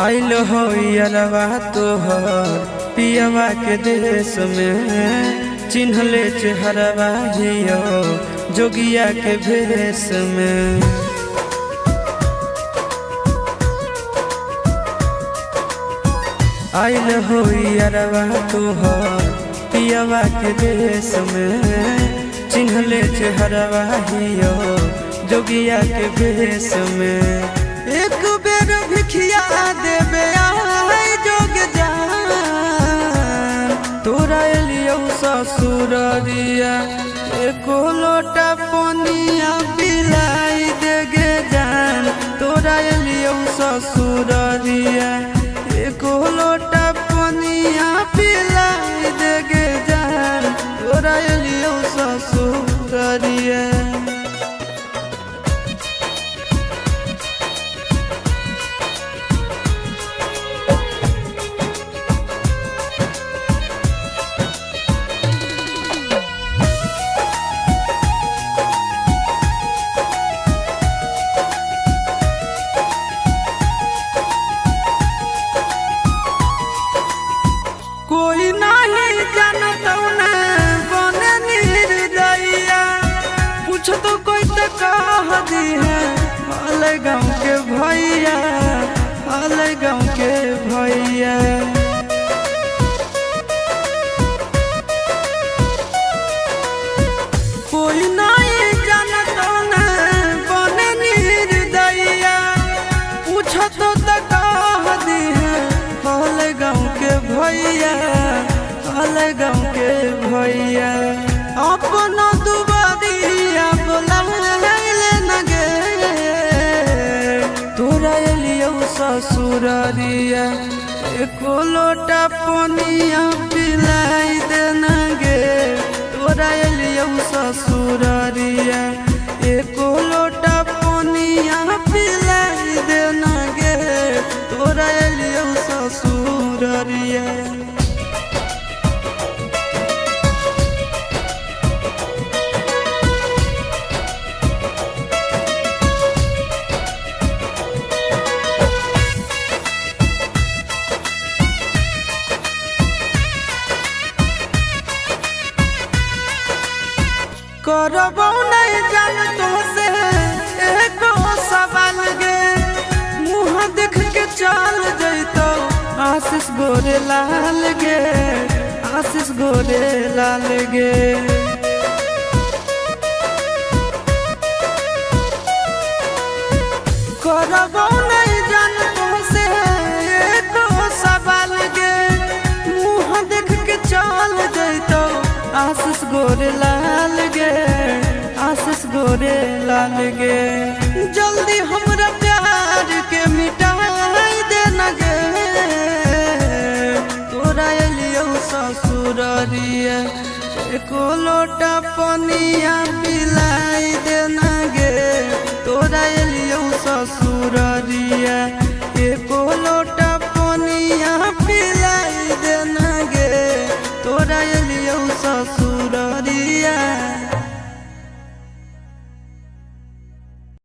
आइल हो यारवा तोहर पियवा के देश में, चिन्हले चेहरवा हियो जोगिया के भेष में। आइल हो यारवा तोहर पियवा के देश में, चिन्हले चेहरवा हियो जोगिया के भेष में। एक बेर भिखिया देवे आई जोग जान, तोरा एलियो ससुररिया एको लोटा पनिया पिलाई देगे जान। तोरा एलियो ससुररिया एको लोटा पनिया पिलाई देगे जान। तोरा एलियो ससुररिया कोई नहीं जानता बने निर्दयिया, पूछ तो कोई तो कह दी है हाल गाँव के भैया, हाल गाँव के भैया। कोई नहीं जानता बने निर्दयिया, पूछ तो कह दी है हाल गाँव के भैया, हाल गाँव के भैया। अपना दुबारिया बोलाइले न गे, तोरा एलियो ससुररिया एको लोटा पनिया पिलाई दे न गे। तोरा एलियो ससुररिया एको लोटा पनिया पिलाई दे न गे। तोरा एलियो ससुररिया करबो नहीं जान तो से एको सवाल गे, मुँह देख के चल जैतो आशीष गोरे लाल गे, आशीष गोरे लाल गे। करबो नहीं जान तो से एको सवाल गे, मुँह देख के चल जैतो आशीष गोरे लाल गे, आशीष गोरे लाल गे। जल्दी हमरा प्यार के मिटाई दे न गे, तोरा एलियो ससुररिया एको लोटा पनिया पिलाई दे न गे। तोरा एलियो ससुररिया एको लोटा